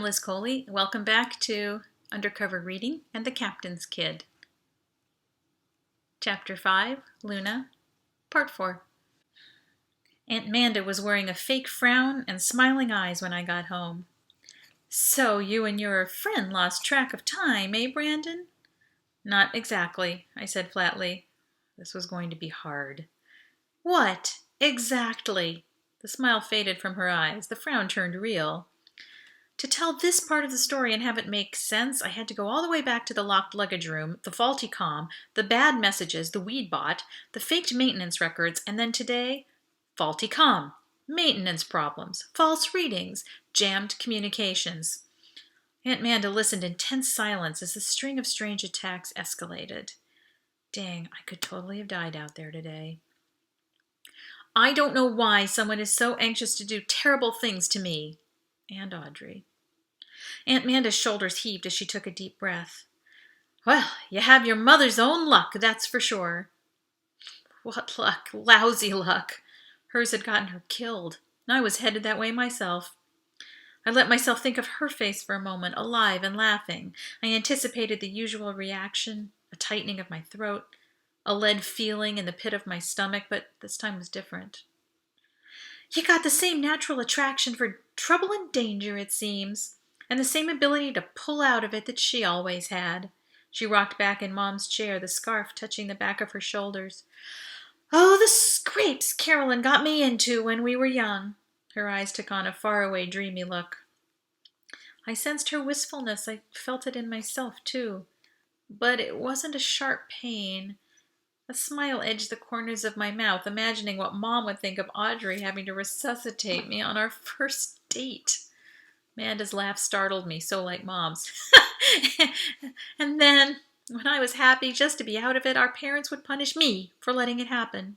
Liz Coley. Welcome back to Undercover Reading and the Captain's Kid. Chapter 5, Luna, Part 4. Aunt Manda was wearing a fake frown and smiling eyes when I got home. So you and your friend lost track of time, eh, Brandon? Not exactly, I said flatly. This was going to be hard. What? Exactly. The smile faded from her eyes. The frown turned real. To tell this part of the story and have it make sense, I had to go all the way back to the locked luggage room, the faulty comm, the bad messages, the weed bot, the faked maintenance records, and then today, faulty comm, maintenance problems, false readings, jammed communications. Aunt Manda listened in tense silence as the string of strange attacks escalated. Dang, I could totally have died out there today. I don't know why someone is so anxious to do terrible things to me. And Audrey. Aunt Manda's shoulders heaved as she took a deep breath. Well, you have your mother's own luck, that's for sure. What luck? Lousy luck. Hers had gotten her killed, and I was headed that way myself. I let myself think of her face for a moment, alive and laughing. I anticipated the usual reaction, a tightening of my throat, a lead feeling in the pit of my stomach, but this time was different. You got the same natural attraction for trouble and danger, it seems, and the same ability to pull out of it that she always had. She rocked back in Mom's chair, the scarf touching the back of her shoulders. Oh, the scrapes Carolyn got me into when we were young. Her eyes took on a faraway, dreamy look. I sensed her wistfulness. I felt it in myself, too. But it wasn't a sharp pain. A smile edged the corners of my mouth, imagining what Mom would think of Audrey having to resuscitate me on our first date. Amanda's laugh startled me, so like Mom's. And then, when I was happy just to be out of it, our parents would punish me for letting it happen.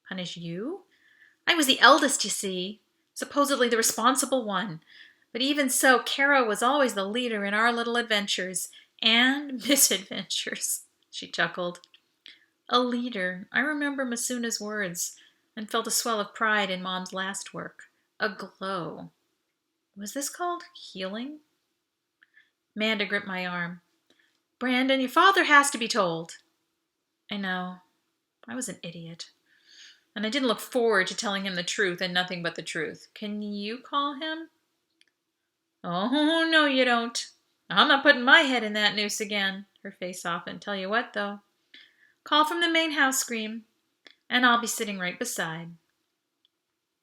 Punish you? I was the eldest, you see, supposedly the responsible one. But even so, Kara was always the leader in our little adventures and misadventures, she chuckled. A leader. I remember Masuna's words and felt a swell of pride in Mom's last work. A glow. Was this called healing? Manda gripped my arm. Brandon, your father has to be told. I know. I was an idiot. And I didn't look forward to telling him the truth and nothing but the truth. Can you call him? Oh, no you don't. I'm not putting my head in that noose again. Her face softened. Tell you what, though. Call from the main house scream, and I'll be sitting right beside.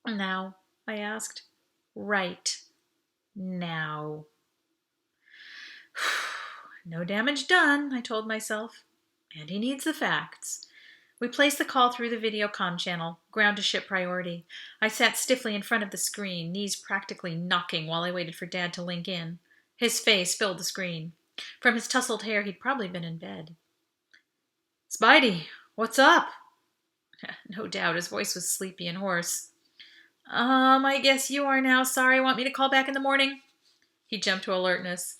Now, I asked. Right now. No damage done, I told myself. And he needs the facts. We placed the call through the video comm channel, ground to ship priority. I sat stiffly in front of the screen, knees practically knocking while I waited for Dad to link in. His face filled the screen. From his tousled hair, he'd probably been in bed. Spidey, what's up? No doubt, his voice was sleepy and hoarse. I guess you are now. Sorry, want me to call back in the morning? He jumped to alertness.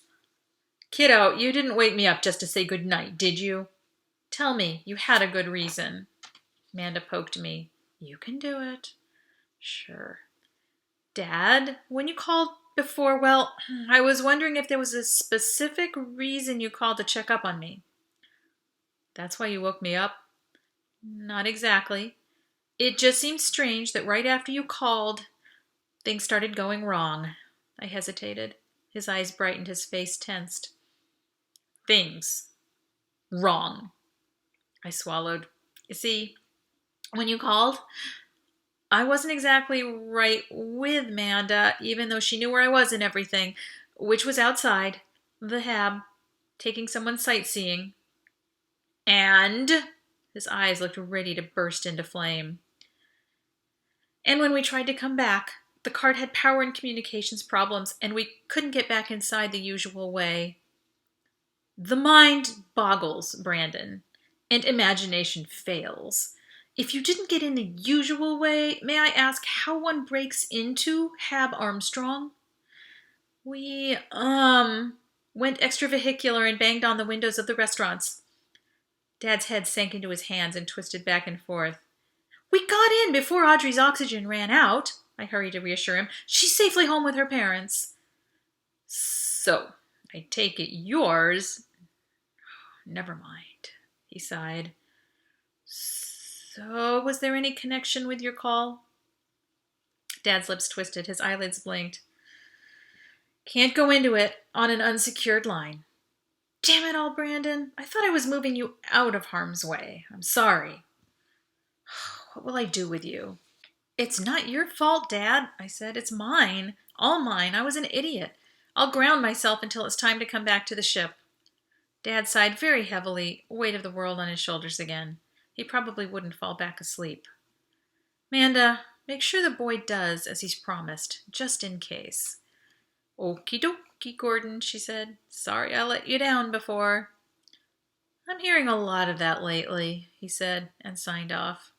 Kiddo, you didn't wake me up just to say good night, did you? Tell me, you had a good reason. Amanda poked me. You can do it. Sure. Dad, when you called before, well, I was wondering if there was a specific reason you called to check up on me. That's why you woke me up? Not exactly. It just seemed strange that right after you called, things started going wrong. I hesitated. His eyes brightened, his face tensed. Things. Wrong. I swallowed. You see, when you called, I wasn't exactly right with Manda, even though she knew where I was and everything, which was outside, the hab, taking someone sightseeing. And his eyes looked ready to burst into flame. And when we tried to come back, the cart had power and communications problems, and we couldn't get back inside the usual way. The mind boggles, Brandon, and imagination fails. If you didn't get in the usual way, may I ask how one breaks into Hab Armstrong? We, went extravehicular and banged on the windows of the restaurants. Dad's head sank into his hands and twisted back and forth. We got in before Audrey's oxygen ran out, I hurried to reassure him. She's safely home with her parents. So, I take it yours. Never mind, he sighed. So, was there any connection with your call? Dad's lips twisted. His eyelids blinked. Can't go into it on an unsecured line. Damn it all, Brandon. I thought I was moving you out of harm's way. I'm sorry. What will I do with you? It's not your fault, Dad, I said. It's mine. All mine. I was an idiot. I'll ground myself until it's time to come back to the ship. Dad sighed very heavily, weight of the world on his shoulders again. He probably wouldn't fall back asleep. Manda, make sure the boy does as he's promised, just in case. Okie dokie, Gordon, she said. Sorry I let you down before. I'm hearing a lot of that lately, he said, and signed off.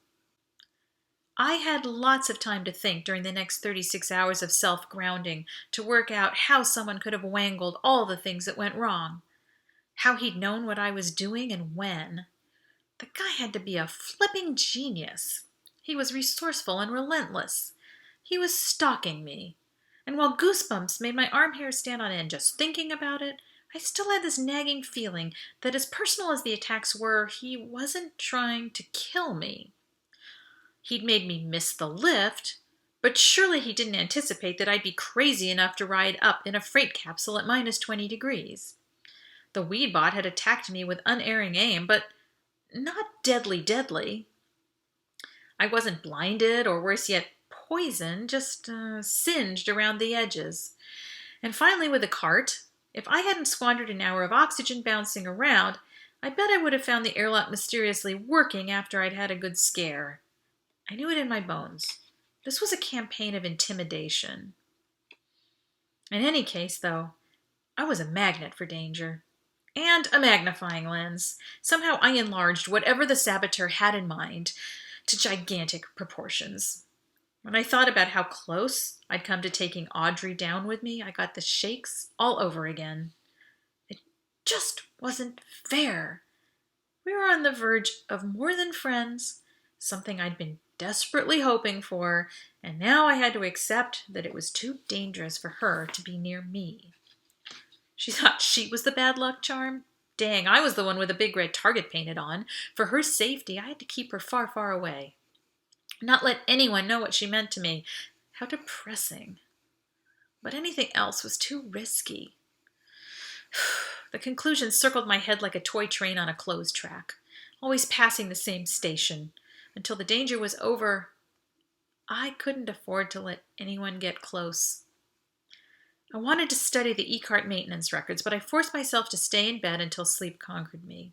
I had lots of time to think during the next 36 hours of self-grounding to work out how someone could have wangled all the things that went wrong. How he'd known what I was doing and when. The guy had to be a flipping genius. He was resourceful and relentless. He was stalking me. And while goosebumps made my arm hair stand on end just thinking about it, I still had this nagging feeling that as personal as the attacks were, he wasn't trying to kill me. He'd made me miss the lift, but surely he didn't anticipate that I'd be crazy enough to ride up in a freight capsule at minus 20 degrees. The Weedbot had attacked me with unerring aim, but not deadly. I wasn't blinded or worse yet poisoned, just singed around the edges. And finally with the cart, if I hadn't squandered an hour of oxygen bouncing around, I bet I would have found the airlock mysteriously working after I'd had a good scare. I knew it in my bones. This was a campaign of intimidation. In any case, though, I was a magnet for danger. And a magnifying lens. Somehow I enlarged whatever the saboteur had in mind to gigantic proportions. When I thought about how close I'd come to taking Audrey down with me, I got the shakes all over again. It just wasn't fair. We were on the verge of more than friends, something I'd been desperately hoping for, and now I had to accept that it was too dangerous for her to be near me. She thought she was the bad luck charm? Dang, I was the one with a big red target painted on. For her safety, I had to keep her far, far away. Not let anyone know what she meant to me. How depressing. But anything else was too risky. The conclusion circled my head like a toy train on a closed track, always passing the same station. Until the danger was over, I couldn't afford to let anyone get close. I wanted to study the e-cart maintenance records, but I forced myself to stay in bed until sleep conquered me.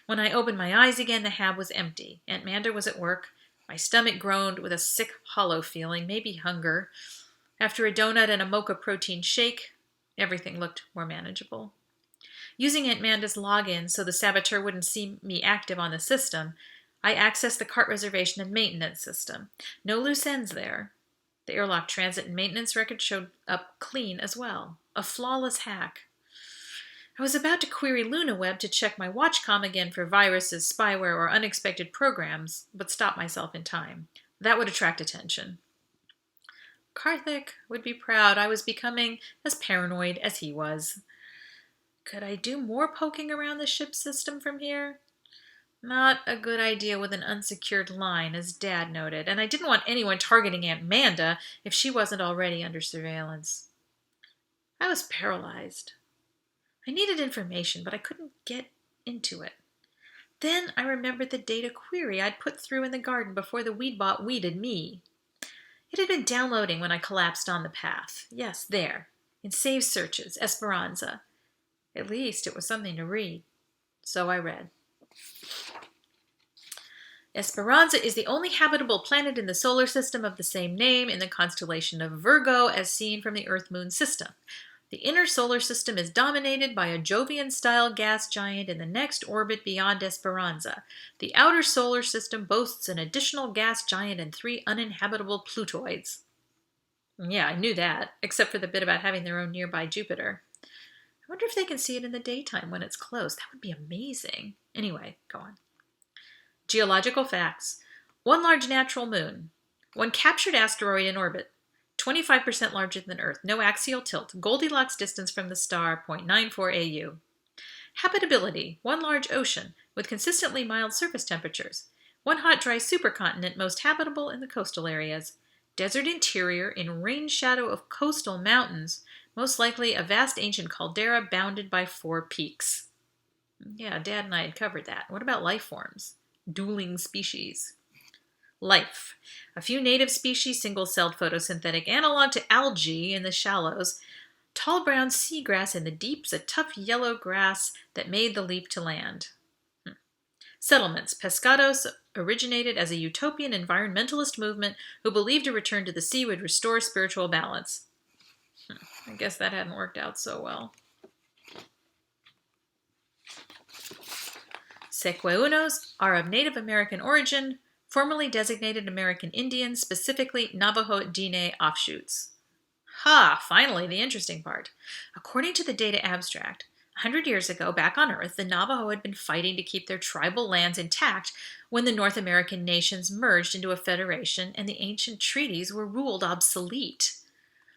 When I opened my eyes again, the hab was empty. Aunt Manda was at work. My stomach groaned with a sick, hollow feeling, maybe hunger. After a donut and a mocha protein shake, everything looked more manageable. Using Aunt Manda's login so the saboteur wouldn't see me active on the system, I accessed the cart reservation and maintenance system. No loose ends there. The airlock transit and maintenance record showed up clean as well. A flawless hack. I was about to query LunaWeb to check my watchcom again for viruses, spyware, or unexpected programs, but stopped myself in time. That would attract attention. Karthik would be proud I was becoming as paranoid as he was. Could I do more poking around the ship system from here? Not a good idea with an unsecured line, as Dad noted, and I didn't want anyone targeting Aunt Manda if she wasn't already under surveillance. I was paralyzed. I needed information, but I couldn't get into it. Then I remembered the data query I'd put through in the garden before the Weedbot weeded me. It had been downloading when I collapsed on the path. Yes, there, in Save Searches, Esperanza. At least it was something to read. So I read. Esperanza is the only habitable planet in the solar system of the same name in the constellation of Virgo as seen from the Earth-Moon system. The inner solar system is dominated by a Jovian-style gas giant in the next orbit beyond Esperanza. The outer solar system boasts an additional gas giant and 3 uninhabitable Plutoids. Yeah, I knew that, except for the bit about having their own nearby Jupiter. I wonder if they can see it in the daytime when it's close. That would be amazing. Anyway, go on. Geological facts. 1 large natural moon. 1 captured asteroid in orbit. 25% larger than Earth, no axial tilt, Goldilocks distance from the star, 0.94 AU. Habitability, one large ocean, with consistently mild surface temperatures. One hot, dry supercontinent, most habitable in the coastal areas. Desert interior in rain shadow of coastal mountains, most likely a vast ancient caldera bounded by 4 peaks. Yeah, Dad and I had covered that. What about life forms? Dueling species. Life. A few native species, single-celled photosynthetic analog to algae in the shallows. Tall brown seagrass in the deeps, a tough yellow grass that made the leap to land. Settlements. Pescados originated as a utopian environmentalist movement who believed a return to the sea would restore spiritual balance. I guess that hadn't worked out so well. Sequeunos are of Native American origin, formerly designated American Indians, specifically Navajo DNA offshoots. Ha! Finally, the interesting part. According to the data abstract, 100 years ago, back on Earth, the Navajo had been fighting to keep their tribal lands intact when the North American nations merged into a federation and the ancient treaties were ruled obsolete.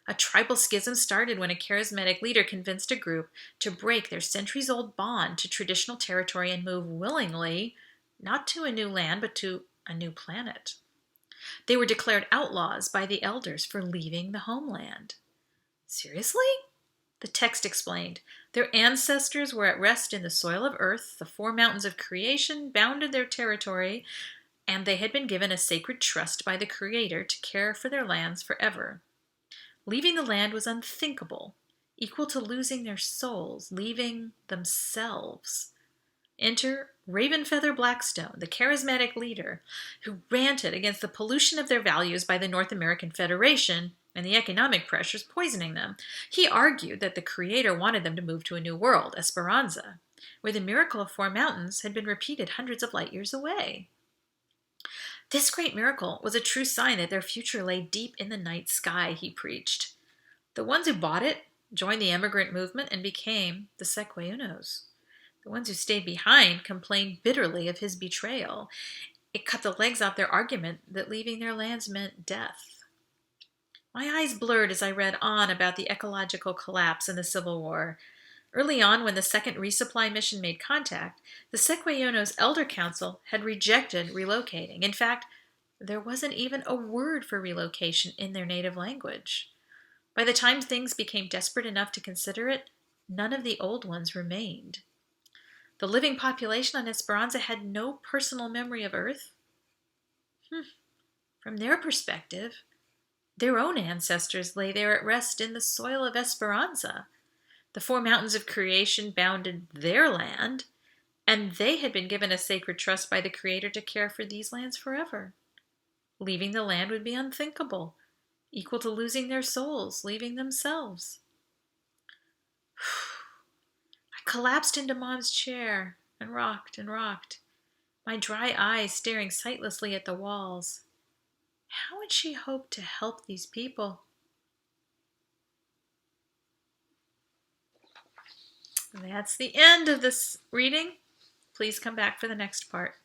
A tribal schism started when a charismatic leader convinced a group to break their centuries-old bond to traditional territory and move willingly, not to a new land, but to a new planet. They were declared outlaws by the elders for leaving the homeland. Seriously? The text explained. Their ancestors were at rest in the soil of Earth, the 4 mountains of creation bounded their territory, and they had been given a sacred trust by the Creator to care for their lands forever. Leaving the land was unthinkable, equal to losing their souls, leaving themselves. Enter Ravenfeather Blackstone, the charismatic leader, who ranted against the pollution of their values by the North American Federation and the economic pressures poisoning them. He argued that the Creator wanted them to move to a new world, Esperanza, where the miracle of 4 mountains had been repeated hundreds of light years away. This great miracle was a true sign that their future lay deep in the night sky, he preached. The ones who bought it joined the emigrant movement and became the Sequeunos. The ones who stayed behind complained bitterly of his betrayal. It cut the legs off their argument that leaving their lands meant death. My eyes blurred as I read on about the ecological collapse and the Civil War. Early on, when the second resupply mission made contact, the Sequeunos Elder Council had rejected relocating. In fact, there wasn't even a word for relocation in their native language. By the time things became desperate enough to consider it, none of the old ones remained. The living population on Esperanza had no personal memory of Earth. From their perspective, their own ancestors lay there at rest in the soil of Esperanza. The 4 mountains of creation bounded their land, and they had been given a sacred trust by the Creator to care for these lands forever. Leaving the land would be unthinkable, equal to losing their souls, leaving themselves. I collapsed into Mom's chair and rocked, my dry eyes staring sightlessly at the walls. How would she hope to help these people? That's the end of this reading. Please come back for the next part.